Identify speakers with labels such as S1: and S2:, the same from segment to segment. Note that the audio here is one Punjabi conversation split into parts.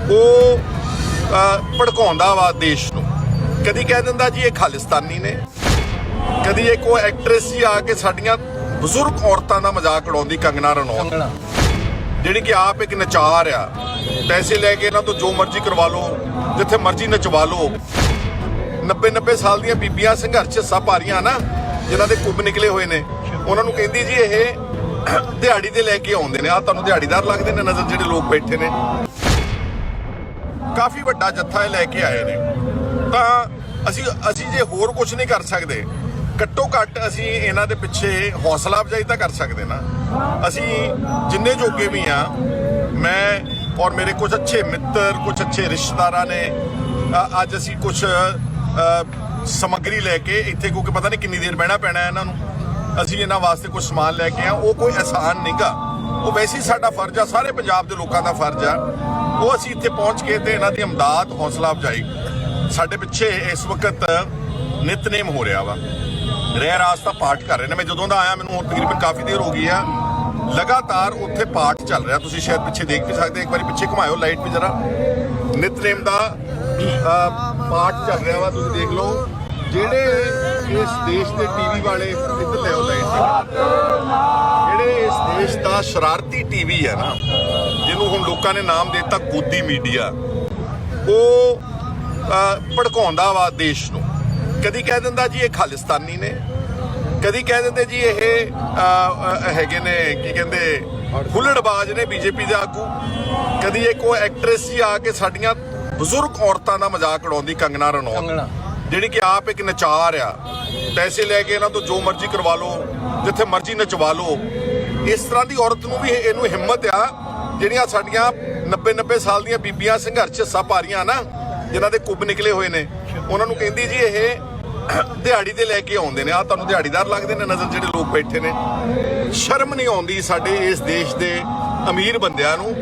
S1: ਉਹ ਭੜਕਾਉਂਦਾ ਵਾ ਦੇਸ਼ ਨੂੰ। ਕਦੀ ਕਹਿ ਦਿੰਦਾ ਜੀ ਇਹ ਖਾਲਿਸਤਾਨੀ ਨੇ, ਕਦੀ ਇੱਕ ਉਹ ਐਕਟਰੈਸ ਹੀ ਆ ਕੇ ਸਾਡੀਆਂ ਬਜ਼ੁਰਗ ਔਰਤਾਂ ਦਾ ਮਜ਼ਾਕ ਉਡਾਉਂਦੀ, ਕੰਗਨਾ ਰਣੌਤ, ਜਿਹੜੀ ਕਿ ਆਪ ਇੱਕ ਨਚਾਰ ਆ। ਪੈਸੇ ਲੈ ਕੇ ਇਹਨਾਂ ਤੋਂ ਜੋ ਮਰਜ਼ੀ ਕਰਵਾ ਲਓ, ਜਿੱਥੇ ਮਰਜ਼ੀ ਨਚਵਾ ਲਓ। 90 ਸਾਲ ਦੀਆਂ ਬੀਬੀਆਂ ਸੰਘਰਸ਼ 'ਚ ਹਿੱਸਾ ਪਾ ਰਹੀਆਂ ਨਾ, ਜਿਨ੍ਹਾਂ ਦੇ ਕੁੱਬ ਨਿਕਲੇ ਹੋਏ ਨੇ, ਉਹਨਾਂ ਨੂੰ ਕਹਿੰਦੀ ਜੀ ਇਹ ਦਿਹਾੜੀ ਤੇ ਲੈ ਕੇ ਆਉਂਦੇ ਨੇ। ਆ ਤੁਹਾਨੂੰ ਦਿਹਾੜੀਦਾਰ ਲੱਗਦੇ ਨੇ ਨਜ਼ਰ ਜਿਹੜੇ ਲੋਕ ਬੈਠੇ ਨੇ। ਕਾਫੀ ਵੱਡਾ ਜੱਥਾ ਇਹ ਲੈ ਕੇ ਆਏ ਨੇ। ਤਾਂ ਅਸੀਂ ਜੇ ਹੋਰ ਕੁਝ ਨਹੀਂ ਕਰ ਸਕਦੇ, ਘੱਟੋ ਘੱਟ ਅਸੀਂ ਇਹਨਾਂ ਦੇ ਪਿੱਛੇ ਹੌਸਲਾ ਅਫਜ਼ਾਈ ਤਾਂ ਕਰ ਸਕਦੇ ਨਾ। ਅਸੀਂ ਜਿੰਨੇ ਜੋਗੇ ਵੀ ਆ, ਮੈਂ ਔਰ ਮੇਰੇ ਕੁਝ ਅੱਛੇ ਮਿੱਤਰ, ਕੁਝ ਅੱਛੇ ਰਿਸ਼ਤੇਦਾਰਾਂ ਨੇ, ਅੱਜ ਅਸੀਂ ਕੁਝ ਸਮੱਗਰੀ ਲੈ ਕੇ ਇੱਥੇ, ਕਿਉਂਕਿ ਪਤਾ ਨਹੀਂ ਕਿੰਨੀ ਦੇਰ ਬਹਿਣਾ ਪੈਣਾ ਇਹਨਾਂ ਨੂੰ, ਅਸੀਂ ਇਹਨਾਂ ਵਾਸਤੇ ਕੁਝ ਸਮਾਨ ਲੈ ਕੇ ਆ। ਉਹ ਕੋਈ ਆਸਾਨ ਨਹੀਂਗਾ, ਉਹ ਵੈਸੇ ਹੀ ਸਾਡਾ ਫਰਜ਼ ਆ, ਸਾਰੇ ਪੰਜਾਬ ਦੇ ਲੋਕਾਂ ਦਾ ਫਰਜ਼ ਆ। ਉਹ ਅਸੀਂ ਇੱਥੇ ਪਹੁੰਚ ਕੇ ਤੇ ਇਹਨਾਂ ਦੀ ਇਮਦਾਦ, ਹੌਸਲਾ ਅਫਜ਼ਾਈ। ਸਾਡੇ ਪਿੱਛੇ ਇਸ ਵਕਤ ਨਿਤਨੇਮ ਹੋ ਰਿਹਾ ਵਾ, ਰਹਿ ਰਾਸ ਦਾ ਪਾਠ ਕਰ ਰਹੇ ਨੇ। ਮੈਂ ਜਦੋਂ ਦਾ ਆਇਆ, ਮੈਨੂੰ ਹੁਣ ਤਕਰੀਬਨ ਕਾਫੀ ਦੇਰ ਹੋ ਗਈ ਆ, ਲਗਾਤਾਰ ਉੱਥੇ ਪਾਠ ਚੱਲ ਰਿਹਾ। ਤੁਸੀਂ ਸ਼ਾਇਦ ਪਿੱਛੇ ਦੇਖ ਵੀ ਸਕਦੇ, ਇੱਕ ਵਾਰੀ ਪਿੱਛੇ ਘੁਮਾਇਓ ਲਾਈਟ ਵੀ ਜਰਾ। ਨਿਤਨੇਮ ਦਾ ਪਾਠ ਚੱਲ ਰਿਹਾ ਵਾ, ਤੁਸੀਂ ਦੇਖ ਲਓ। ਜਿਹੜੇ ਇਸ ਦੇਸ਼ ਦੇ ਟੀਵੀ ਵਾਲੇ, ਇੱਧਰ ਲਿਆਓ ਲਾਈਟ, ਜਿਹੜੇ ਇਸ ਦੇਸ਼ ਦਾ ਸ਼ਰਾਰਤੀ ਟੀਵੀ ਹੈ ਨਾ, ਜਿਹਨੂੰ ਹੁਣ ਲੋਕਾਂ ਨੇ ਨਾਮ ਦੇ ਦਿੱਤਾ ਗੋਦੀ ਮੀਡੀਆ, ਉਹ ਭੜਕਾਉਂਦਾ ਵਾ ਦੇਸ਼ ਨੂੰ। ਕਦੀ ਕਹਿ ਦਿੰਦਾ ਜੀ ਇਹ ਖਾਲਿਸਤਾਨੀ ਨੇ, ਕਦੀ ਕਹਿ ਦਿੰਦੇ ਜੀ ਇਹ ਹੈਗੇ ਨੇ, ਕੀ ਕਹਿੰਦੇ, ਹੁੱਲੜਬਾਜ਼ ਨੇ, ਬੀਜੇਪੀ ਦੇ ਆਗੂ। ਕਦੀ ਇੱਕ ਉਹ ਐਕਟਰੈਸ ਹੀ ਆ ਕੇ ਸਾਡੀਆਂ ਬਜ਼ੁਰਗ ਔਰਤਾਂ ਦਾ ਮਜ਼ਾਕ ਉਡਾਉਂਦੀ, ਕੰਗਨਾ ਰਣੌਤ, ਜਿਹੜੀ ਕਿ ਆਪ ਇੱਕ ਨਚਾਰ ਆ। ਪੈਸੇ ਲੈ ਕੇ ਇਹਨਾਂ ਤੋਂ ਜੋ ਮਰਜ਼ੀ ਕਰਵਾ ਲਓ, ਜਿੱਥੇ ਮਰਜ਼ੀ ਨਚਵਾ ਲਓ। ਇਸ ਤਰ੍ਹਾਂ ਦੀ ਔਰਤ ਨੂੰ ਵੀ ਇਹਨੂੰ ਹਿੰਮਤ ਆ, ਜਿਹੜੀਆਂ ਸਾਡੀਆਂ 90 ਸਾਲ ਦੀਆਂ ਬੀਬੀਆਂ ਸੰਘਰਸ਼ 'ਚ ਹਿੱਸਾ ਪਾ ਰਹੀਆਂ ਨਾ, ਜਿਨ੍ਹਾਂ ਦੇ ਕੁੱਬ ਨਿਕਲੇ ਹੋਏ ਨੇ, ਉਹਨਾਂ ਨੂੰ ਕਹਿੰਦੀ ਜੀ ਇਹ ਦਿਹਾੜੀ ਤੇ ਲੈ ਕੇ ਆਉਂਦੇ ਨੇ। ਆ ਤੁਹਾਨੂੰ ਦਿਹਾੜੀਦਾਰ ਲੱਗਦੇ ਨੇ ਨਜ਼ਰ ਜਿਹੜੇ ਲੋਕ ਬੈਠੇ ਨੇ। ਸ਼ਰਮ ਨਹੀਂ ਆਉਂਦੀ ਸਾਡੇ ਇਸ ਦੇਸ਼ ਦੇ ਅਮੀਰ ਬੰਦਿਆਂ ਨੂੰ।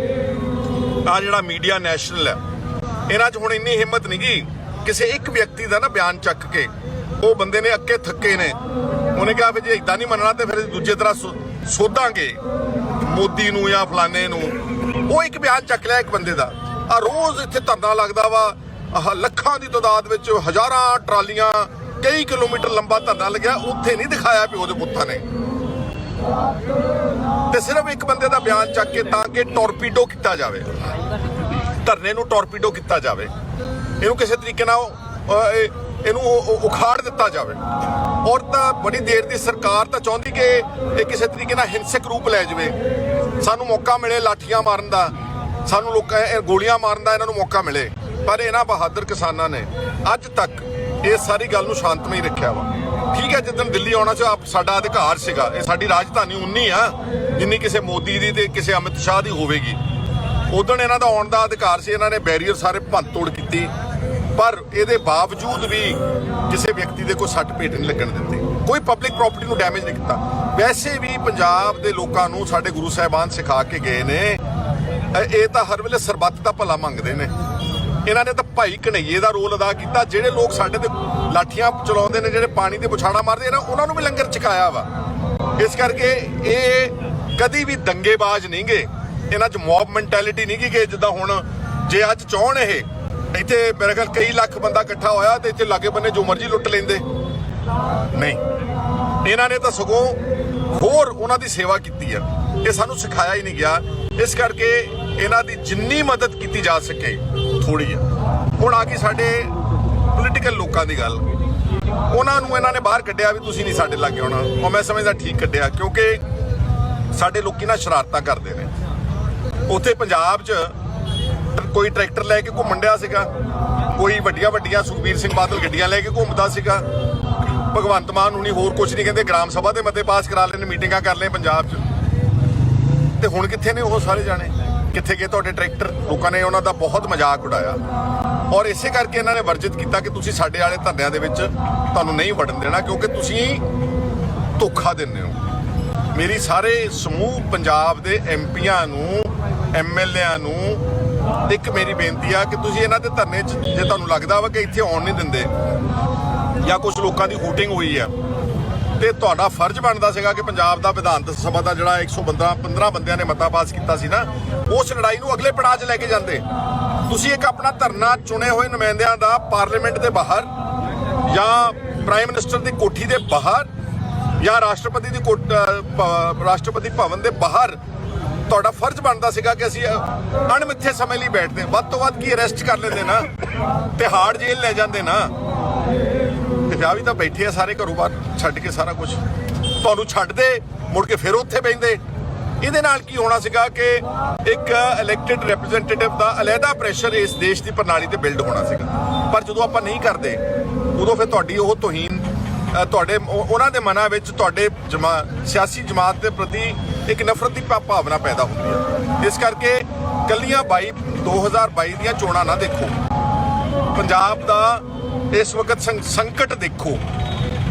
S1: ਆ ਜਿਹੜਾ ਮੀਡੀਆ ਨੈਸ਼ਨਲ ਹੈ, ਇਹਨਾਂ 'ਚ ਹੁਣ ਇੰਨੀ ਹਿੰਮਤ ਨਹੀਂ ਗੀ ਕਿਸੇ ਇੱਕ ਵਿਅਕਤੀ ਦਾ ਨਾ ਬਿਆਨ ਚੱਕ ਕੇ। ਉਹ ਬੰਦੇ ਨੇ ਅੱਕੇ ਥੱਕੇ ਨੇ, ਉਹਨੇ ਕਿਹਾ ਵੀ ਜੇ ਇਦਾਂ ਨਹੀਂ ਮੰਨਣਾ ਤੇ ਫਿਰ ਦੂਜੇ ਤਰ੍ਹਾਂ ਸੋਧਾਂਗੇ ਮੋਦੀ ਨੂੰ ਜਾਂ ਫਲਾਣੇ ਨੂੰ। ਉਹ ਇੱਕ ਬਿਆਨ ਚੱਕ ਲਿਆ ਇੱਕ ਬੰਦੇ ਦਾ। ਆ ਰੋਜ਼ ਇੱਥੇ ਧਰਨਾ ਲੱਗਦਾ ਵਾ, ਆਹ ਲੱਖਾਂ ਦੀ ਤਾਦਾਦ ਵਿੱਚ, ਹਜ਼ਾਰਾਂ ਟਰਾਲੀਆਂ, ਕਈ ਕਿਲੋਮੀਟਰ ਲੰਬਾ ਧਰਨਾ ਲੱਗਿਆ। ਉੱਥੇ ਨਹੀਂ ਦਿਖਾਇਆ ਵੀ ਉਹਦੇ ਪੁੱਤਾਂ ਨੇ, ਤੇ ਸਿਰਫ ਇੱਕ ਬੰਦੇ ਦਾ ਬਿਆਨ ਚੱਕ ਕੇ, ਤਾਂ ਕਿ ਟੋਰਪੀਡੋ ਕੀਤਾ ਜਾਵੇ, ਧਰਨੇ ਨੂੰ ਟੋਰਪੀਡੋ ਕੀਤਾ ਜਾਵੇ, ਇਹਨੂੰ ਕਿਸੇ ਤਰੀਕੇ ਨਾਲ ਇਹਨੂੰ ਉਖਾੜ ਦਿੱਤਾ ਜਾਵੇ। ਔਰ ਤਾਂ ਬੜੀ ਦੇਰ ਦੀ ਸਰਕਾਰ ਤਾਂ ਚਾਹੁੰਦੀ ਕਿ ਇਹ ਕਿਸੇ ਤਰੀਕੇ ਨਾਲ ਹਿੰਸਕ ਰੂਪ ਲੈ ਜਾਵੇ, ਸਾਨੂੰ ਮੌਕਾ ਮਿਲੇ ਲਾਠੀਆਂ ਮਾਰਨ ਦਾ, ਸਾਨੂੰ ਲੋਕਾਂ ਗੋਲੀਆਂ ਮਾਰਨ ਦਾ ਇਹਨਾਂ ਨੂੰ ਮੌਕਾ ਮਿਲੇ। ਪਰ ਇਹਨਾਂ ਬਹਾਦਰ ਕਿਸਾਨਾਂ ਨੇ ਅੱਜ ਤੱਕ ਇਹ ਸਾਰੀ ਗੱਲ ਨੂੰ ਸ਼ਾਂਤਮਈ ਰੱਖਿਆ ਵਾ। ਠੀਕ ਹੈ, ਜਿੱਦਣ ਦਿੱਲੀ ਆਉਣਾ ਸੀ ਸਾਡਾ ਅਧਿਕਾਰ ਸੀਗਾ, ਇਹ ਸਾਡੀ ਰਾਜਧਾਨੀ ਉਨੀ ਆ ਜਿੰਨੀ ਕਿਸੇ ਮੋਦੀ ਦੀ ਤੇ ਕਿਸੇ ਅਮਿਤ ਸ਼ਾਹ ਦੀ ਹੋਵੇਗੀ। ਉਦੋਂ ਇਹਨਾਂ ਦਾ ਆਉਣ ਦਾ ਅਧਿਕਾਰ ਸੀ। ਇਹਨਾਂ ਨੇ ਬੈਰੀਅਰ ਸਾਰੇ ਭੰਨ ਤੋੜ ਕੀਤੀ, ਪਰ ਇਹਦੇ ਬਾਵਜੂਦ ਵੀ ਕਿਸੇ ਵਿਅਕਤੀ ਦੇ ਕੋਈ ਸੱਟ ਭੇਟ ਨਹੀਂ ਲੱਗਣ ਦਿੱਤੀ, ਕੋਈ ਪਬਲਿਕ ਪ੍ਰਾਪਰਟੀ ਨੂੰ ਡੈਮੇਜ ਨਹੀਂ ਕੀਤਾ। ਵੈਸੇ ਵੀ ਪੰਜਾਬ ਦੇ ਲੋਕਾਂ ਨੂੰ ਸਾਡੇ ਗੁਰੂ ਸਾਹਿਬਾਨ ਸਿਖਾ ਕੇ ਗਏ ਨੇ, ਇਹ ਤਾਂ ਹਰ ਵੇਲੇ ਸਰਬੱਤ ਦਾ ਭਲਾ ਮੰਗਦੇ ਨੇ। ਇਹਨਾਂ ਨੇ ਤਾਂ ਭਾਈ ਕਨਈਏ ਦਾ ਰੋਲ ਅਦਾ ਕੀਤਾ। ਜਿਹੜੇ ਲੋਕ ਸਾਡੇ ਤੇ ਲਾਠੀਆਂ ਚਲਾਉਂਦੇ ਨੇ, ਜਿਹੜੇ ਪਾਣੀ ਦੇ ਪੁਛਾੜਾ ਮਾਰਦੇ ਨੇ, ਉਹਨਾਂ ਨੂੰ ਵੀ ਲੰਗਰ ਛਕਾਇਆ ਵਾ। ਇਸ ਕਰਕੇ ਇਹ ਕਦੀ ਵੀ ਦੰਗੇਬਾਜ਼ ਨਹੀਂ ਗੇ, ਇਹਨਾਂ 'ਚ ਮੌਬ ਮੈਂਟੈਲਿਟੀ ਨਹੀਂ ਗੀ। ਜਿੱਦਾਂ ਹੁਣ ਜੇ ਅੱਜ ਚਾਹਣ ਇਹ ਇੱਥੇ ਮੇਰੇ ਖਿਆਲ ਕਈ ਲੱਖ ਬੰਦਾ ਇਕੱਠਾ ਹੋਇਆ ਤੇ ਇੱਥੇ ਲਾਗੇ ਬੰਨੇ ਜੋ ਮਰਜ਼ੀ ਲੁੱਟ ਲੈਂਦੇ, ਨਹੀਂ। ਇਹਨਾਂ ਨੇ ਤਾਂ ਸਗੋਂ ਹੋਰ ਉਹਨਾਂ ਦੀ ਸੇਵਾ ਕੀਤੀ ਆ। ਇਹ ਸਾਨੂੰ ਸਿਖਾਇਆ ਹੀ ਨਹੀਂ ਗਿਆ। ਇਸ ਕਰਕੇ ਇਹਨਾਂ ਦੀ ਜਿੰਨੀ ਮਦਦ ਕੀਤੀ ਜਾ ਸਕੇ ਥੋੜੀ ਆ। ਹੁਣ ਆ ਗਈ ਸਾਡੇ ਪੋਲੀਟੀਕਲ ਲੋਕਾਂ ਦੀ ਗੱਲ, ਉਹਨਾਂ ਨੂੰ ਇਹਨਾਂ ਨੇ ਬਾਹਰ ਕੱਢਿਆ ਵੀ ਤੁਸੀਂ ਨਹੀਂ ਸਾਡੇ ਲਾਗੇ ਆਉਣਾ। ਉਹ ਮੈਂ ਸਮਝਦਾ ਠੀਕ ਕੱਢਿਆ, ਕਿਉਂਕਿ ਸਾਡੇ ਲੋਕੀ ਨਾ ਸ਼ਰਾਰਤਾਂ ਕਰਦੇ ਨੇ। ਉੱਥੇ ਪੰਜਾਬ 'ਚ ਕੋਈ ਟਰੈਕਟਰ ਲੈ ਕੇ ਘੁੰਮਣ ਡਿਆ ਸੀਗਾ, ਕੋਈ ਵੱਡੀਆਂ ਸੁਖਬੀਰ ਸਿੰਘ ਬਾਦਲ ਗੱਡੀਆਂ ਲੈ ਕੇ ਘੁੰਮਦਾ ਸੀਗਾ। ਭਗਵੰਤ ਮਾਨ ਹੁਣੀ ਹੋਰ ਕੁਝ ਨਹੀਂ ਕਹਿੰਦੇ, ਗ੍ਰਾਮ ਸਭਾ ਦੇ ਮਤੇ ਪਾਸ ਕਰਾ ਲੈਣੇ, ਮੀਟਿੰਗਾਂ ਕਰ ਲਏ ਪੰਜਾਬ 'ਚ। ਤੇ ਹੁਣ ਕਿੱਥੇ ਨੇ ਉਹ ਸਾਰੇ ਜਾਣੇ? ਕਿੱਥੇ ਗਏ ਤੁਹਾਡੇ ਟਰੈਕਟਰ? ਲੋਕਾਂ ਨੇ ਉਹਨਾਂ ਦਾ ਬਹੁਤ ਮਜ਼ਾਕ ਉਡਾਇਆ, ਔਰ ਇਸੇ ਕਰਕੇ ਇਹਨਾਂ ਨੇ ਵਰਜਿਤ ਕੀਤਾ ਕਿ ਤੁਸੀਂ ਸਾਡੇ ਵਾਲੇ ਧਰਨਿਆਂ ਦੇ ਵਿੱਚ ਤੁਹਾਨੂੰ ਨਹੀਂ ਵੜਨ ਦੇਣਾ, ਕਿਉਂਕਿ ਤੁਸੀਂ ਧੋਖਾ ਦਿੰਦੇ ਹੋ। ਮੇਰੀ ਸਾਰੇ ਸਮੂਹ ਪੰਜਾਬ ਦੇ ਐਮਪੀਆਂ ਨੂੰ, ਐਮਐਲਏਆਂ ਨੂੰ ਇੱਕ ਮੇਰੀ ਬੇਨਤੀ ਆ ਕਿ ਤੁਸੀਂ ਇਹਨਾਂ ਦੇ ਧਰਨੇ 'ਚ ਜੇ ਤੁਹਾਨੂੰ ਲੱਗਦਾ ਵਾ ਕਿ ਇੱਥੇ ਆਉਣ ਨਹੀਂ ਦਿੰਦੇ ਜਾਂ ਕੁਝ ਲੋਕਾਂ ਦੀ ਹੂਟਿੰਗ ਹੋਈ ਆ, ਤੇ ਤੁਹਾਡਾ ਫਰਜ਼ ਬਣਦਾ ਸੀਗਾ ਕਿ ਪੰਜਾਬ ਦਾ ਵਿਧਾਨ ਸਭਾ ਦਾ ਜਿਹੜਾ 115 ਬੰਦਿਆਂ ਨੇ ਮਤਾ ਪਾਸ ਕੀਤਾ ਸੀ ਨਾ, ਉਸ ਲੜਾਈ ਨੂੰ ਅਗਲੇ ਪੜਾਅ 'ਚ ਲੈ ਕੇ ਜਾਂਦੇ। ਤੁਸੀਂ ਇੱਕ ਆਪਣਾ ਧਰਨਾ ਚੁਣੇ ਹੋਏ ਨੁਮਾਇੰਦਿਆਂ ਦਾ ਪਾਰਲੀਮੈਂਟ ਦੇ ਬਾਹਰ ਜਾਂ ਪ੍ਰਾਈਮ ਮਿਨਿਸਟਰ ਦੀ ਕੋਠੀ ਦੇ ਬਾਹਰ ਜਾਂ ਰਾਸ਼ਟਰਪਤੀ ਭਵਨ ਦੇ ਬਾਹਰ ਤੁਹਾਡਾ ਫਰਜ਼ ਬਣਦਾ ਸੀਗਾ ਕਿ ਅਸੀਂ ਅਣਮਿੱਥੇ ਸਮੇਂ ਲਈ ਬੈਠਦੇ, ਵੱਧ ਤੋਂ ਵੱਧ ਕੀ ਅਰੈਸਟ ਕਰ ਲੈਂਦੇ ਨਾ, ਤਿਹਾੜ ਜੇਲ੍ਹ ਲੈ ਜਾਂਦੇ ਨਾ। ਤੇ ਵਿਆਹ ਵੀ ਤਾਂ ਬੈਠੇ ਆ ਸਾਰੇ ਘਰੋਂ ਬਾਹਰ ਛੱਡ ਕੇ ਸਾਰਾ ਕੁਝ, ਤੁਹਾਨੂੰ ਛੱਡਦੇ ਮੁੜ ਕੇ ਫਿਰ ਉੱਥੇ ਬੈਠਦੇ। ਇਹਦੇ ਨਾਲ ਕੀ ਹੋਣਾ ਸੀਗਾ ਕਿ ਇੱਕ ਇਲੈਕਟਿਡ ਰਿਪਰੈਜ਼ੈਂਟੇਟਿਵ ਦਾ ਅਲੱਗਾ ਪ੍ਰੈਸ਼ਰ ਇਸ ਦੇਸ਼ ਦੀ ਪ੍ਰਣਾਲੀ ਤੇ ਬਿਲਡ ਹੋਣਾ ਸੀਗਾ। ਪਰ ਜਦੋਂ ਆਪਾਂ ਨਹੀਂ ਕਰਦੇ ਉਦੋਂ ਫਿਰ ਤੁਹਾਡੀ ਉਹ ਤੋਹੀਨ, ਤੁਹਾਡੇ ਉਹਨਾਂ ਦੇ ਮਨਾਂ ਵਿੱਚ ਤੁਹਾਡੇ ਸਿਆਸੀ ਜਮਾਤ ਦੇ ਪ੍ਰਤੀ ਇੱਕ ਨਫ਼ਰਤ ਦੀ ਭਾਵਨਾ ਪੈਦਾ ਹੁੰਦੀ ਹੈ। ਇਸ ਕਰਕੇ ਕੱਲੀਆਂ 2022 ਦੀਆਂ ਚੋਣਾਂ ਨਾ ਦੇਖੋ, ਪੰਜਾਬ ਦਾ ਇਸ ਵਕਤ ਸੰਕਟ ਦੇਖੋ,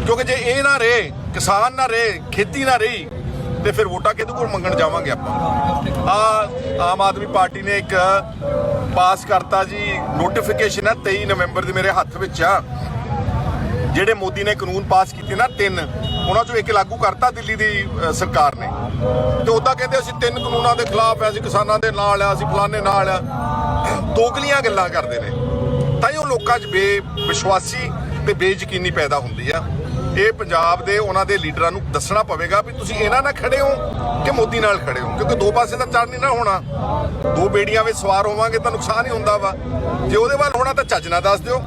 S1: ਕਿਉਂਕਿ ਜੇ ਇਹ ਨਾ ਰਹੇ, ਕਿਸਾਨ ਨਾ ਰਹੇ, ਖੇਤੀ ਨਾ ਰਹੀ, ਤੇ ਫਿਰ ਵੋਟਾਂ ਕਿਹਦੇ ਕੋਲ ਮੰਗਣ ਜਾਵਾਂਗੇ ਆਪਾਂ। ਆਮ ਆਦਮੀ ਪਾਰਟੀ ਨੇ ਇੱਕ ਪਾਸ ਕਰਤਾ ਜੀ, ਨੋਟੀਫਿਕੇਸ਼ਨ ਹੈ 23 ਨਵੰਬਰ ਦੀ ਮੇਰੇ ਹੱਥ ਵਿੱਚ ਆ। ਜਿਹੜੇ ਮੋਦੀ ਨੇ ਕਾਨੂੰਨ ਪਾਸ ਕੀਤੇ ਨਾ 3, ਉਹਨਾਂ ਚੋਂ ਇੱਕ ਲਾਗੂ ਕਰਤਾ ਦਿੱਲੀ ਦੀ ਸਰਕਾਰ ਨੇ। ਤੇ ਉਦਾਂ ਕਹਿੰਦੇ ਅਸੀਂ 3 ਕਾਨੂੰਨਾਂ ਦੇ ਖਿਲਾਫ ਆ, ਅਸੀਂ ਕਿਸਾਨਾਂ ਦੇ ਨਾਲ ਆ, ਅਸੀਂ ਫਲਾਣੇ ਨਾਲ ਆ। ਦੋਗਲੀਆਂ ਗੱਲਾਂ ਕਰਦੇ ਨੇ, ਤਾਂ ਹੀ ਉਹ ਲੋਕਾਂ 'ਚ ਬੇਵਿਸ਼ਵਾਸੀ ਤੇ ਬੇਯਕੀਨੀ ਪੈਦਾ ਹੁੰਦੀ ਆ। ਇਹ ਪੰਜਾਬ ਦੇ ਉਹਨਾਂ ਦੇ ਲੀਡਰਾਂ ਨੂੰ ਦੱਸਣਾ ਪਵੇਗਾ ਵੀ ਤੁਸੀਂ ਇਹਨਾਂ ਨਾਲ ਖੜੇ ਹੋ ਕਿ ਮੋਦੀ ਨਾਲ ਖੜੇ ਹੋ, ਕਿਉਂਕਿ ਦੋ ਪਾਸੇ ਦਾ ਚੜ੍ਹ ਨਹੀਂ ਨਾ ਹੋਣਾ। ਦੋ ਬੇੜੀਆਂ ਵਿੱਚ ਸਵਾਰ ਹੋਵਾਂਗੇ ਤਾਂ ਨੁਕਸਾਨ ਹੀ ਹੁੰਦਾ ਵਾ। ਜੇ ਉਹਦੇ ਵੱਲ ਹੋਣਾ ਤਾਂ ਚੱਜ ਨਾਲ ਦੱਸ ਦਿਓ।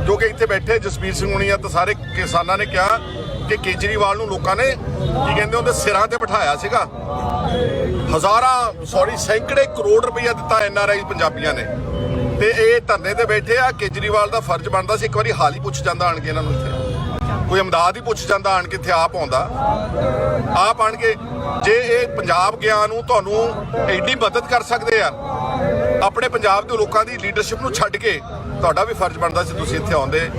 S1: ਜੋ ਕਿ ਇੱਥੇ ਬੈਠੇ ਜਸਬੀਰ ਸਿੰਘ ਹੁਣੀ ਆ ਤਾਂ ਸਾਰੇ ਕਿਸਾਨਾਂ ਨੇ ਕਿਹਾ ਕਿ ਕੇਜਰੀਵਾਲ ਨੂੰ ਲੋਕਾਂ ਨੇ ਕੀ ਕਹਿੰਦੇ ਉਹਦੇ ਸਿਰਾਂ ਤੇ ਬਿਠਾਇਆ ਸੀਗਾ। ਸੈਂਕੜੇ ਕਰੋੜ ਰੁਪਈਆ ਦਿੱਤਾ NRI ਪੰਜਾਬੀਆਂ ਨੇ, ਤੇ ਇਹ ਧਰਨੇ ਤੇ ਬੈਠੇ ਆ। ਕੇਜਰੀਵਾਲ ਦਾ ਫਰਜ਼ ਬਣਦਾ ਸੀ ਇੱਕ ਵਾਰੀ ਹਾਲ ਹੀ ਪੁੱਛ ਜਾਂਦਾ ਆਣ ਕੇ ਇਹਨਾਂ ਨੂੰ, ਇੱਥੇ ਕੋਈ ਅਮਦਾਦ ਹੀ ਪੁੱਛ ਜਾਂਦਾ ਆਣ ਕੇ, ਇੱਥੇ ਆਪ ਆਣ ਕੇ। ਜੇ ਇਹ ਪੰਜਾਬ ਗਿਆ ਨੂੰ ਤੁਹਾਨੂੰ ਐਡੀ ਮਦਦ ਕਰ ਸਕਦੇ ਆ ਆਪਣੇ ਪੰਜਾਬ ਦੇ ਲੋਕਾਂ ਦੀ ਲੀਡਰਸ਼ਿਪ ਨੂੰ ਛੱਡ ਕੇ, ਤੁਹਾਡਾ ਵੀ ਫਰਜ਼ ਬਣਦਾ ਸੀ ਤੁਸੀਂ ਇੱਥੇ ਆਉਂਦੇ।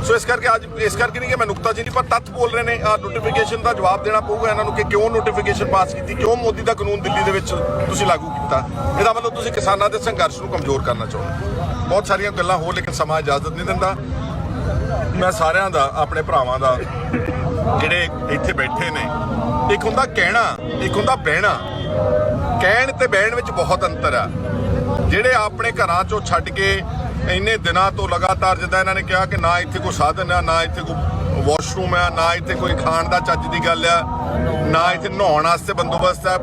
S1: ਸੋ ਇਸ ਕਰਕੇ ਅੱਜ ਇਸ ਕਰਕੇ ਨਹੀਂ ਕਿ ਮੈਂ ਨੁਕਤਾਚੀਨੀ ਪਰ ਤੱਥ ਬੋਲ ਰਹੇ ਨੇ। ਆਹ ਨੋਟੀਫਿਕੇਸ਼ਨ ਦਾ ਜਵਾਬ ਦੇਣਾ ਪਊਗਾ ਇਹਨਾਂ ਨੂੰ ਕਿ ਕਿਉਂ ਨੋਟੀਫਿਕੇਸ਼ਨ ਪਾਸ ਕੀਤੀ, ਕਿਉਂ ਮੋਦੀ ਦਾ ਕਾਨੂੰਨ ਦਿੱਲੀ ਦੇ ਵਿੱਚ ਤੁਸੀਂ ਲਾਗੂ ਕੀਤਾ। ਇਹਦਾ ਮਤਲਬ ਤੁਸੀਂ ਕਿਸਾਨਾਂ ਦੇ ਸੰਘਰਸ਼ ਨੂੰ ਕਮਜ਼ੋਰ ਕਰਨਾ ਚਾਹੁੰਦੇ। ਬਹੁਤ ਸਾਰੀਆਂ ਗੱਲਾਂ ਹੋਰ, ਲੇਕਿਨ ਸਮਾਂ ਇਜਾਜ਼ਤ ਨਹੀਂ ਦਿੰਦਾ। ਮੈਂ ਸਾਰਿਆਂ ਦਾ, ਆਪਣੇ ਭਰਾਵਾਂ ਦਾ ਜਿਹੜੇ ਇੱਥੇ ਬੈਠੇ ਨੇ, ਇੱਕ ਹੁੰਦਾ ਕਹਿਣਾ, ਇੱਕ ਹੁੰਦਾ ਬਹਿਣਾ। ਕਹਿਣ ਤੇ ਬਹਿਣ ਵਿੱਚ ਬਹੁਤ ਅੰਤਰ ਆ। ਜਿਹੜੇ ਆਪਣੇ ਘਰਾਂ ਚੋਂ ਛੱਡ ਕੇ ਇੰਨੇ ਦਿਨਾਂ ਤੋਂ ਲਗਾਤਾਰ, ਜਿੱਦਾਂ ਇਹਨਾਂ ਨੇ ਕਿਹਾ ਕਿ ਨਾ ਇੱਥੇ ਕੋਈ ਸਾਧਨ ਆ, ਨਾ ਇੱਥੇ ਕੋਈ ਵਾਸ਼ਰੂਮ ਆ, ਨਾ ਇੱਥੇ ਕੋਈ ਖਾਣ ਦਾ ਚੱਜ ਦੀ ਗੱਲ ਆ, ਨਾ ਇੱਥੇ ਨਹਾਉਣ ਵਾਸਤੇ ਬੰਦੋਬਸਤ ਆ,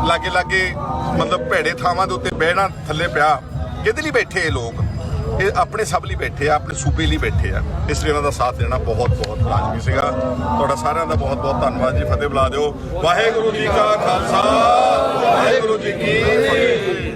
S1: ਲਾਗੇ ਮਤਲਬ ਭੇੜੇ ਥਾਵਾਂ ਦੇ ਉੱਤੇ ਬਹਿਣਾ ਥੱਲੇ ਪਿਆ। ਕਿਹਦੇ ਲਈ ਬੈਠੇ ਇਹ ਲੋਕ? ਇਹ ਆਪਣੇ ਸਭ ਲਈ ਬੈਠੇ ਆ, ਆਪਣੇ ਸੂਬੇ ਲਈ ਬੈਠੇ ਆ। ਇਸ ਲਈ ਇਹਨਾਂ ਦਾ ਸਾਥ ਦੇਣਾ ਬਹੁਤ ਲਾਜ਼ਮੀ ਸੀਗਾ। ਤੁਹਾਡਾ ਸਾਰਿਆਂ ਦਾ ਬਹੁਤ ਧੰਨਵਾਦ ਜੀ। ਫਤਿਹ ਬੁਲਾ ਦਿਓ। ਵਾਹਿਗੁਰੂ ਜੀ ਕਾ ਖਾਲਸਾ, ਵਾਹਿਗੁਰੂ ਜੀ ਕੀ ਫਤਿਹ।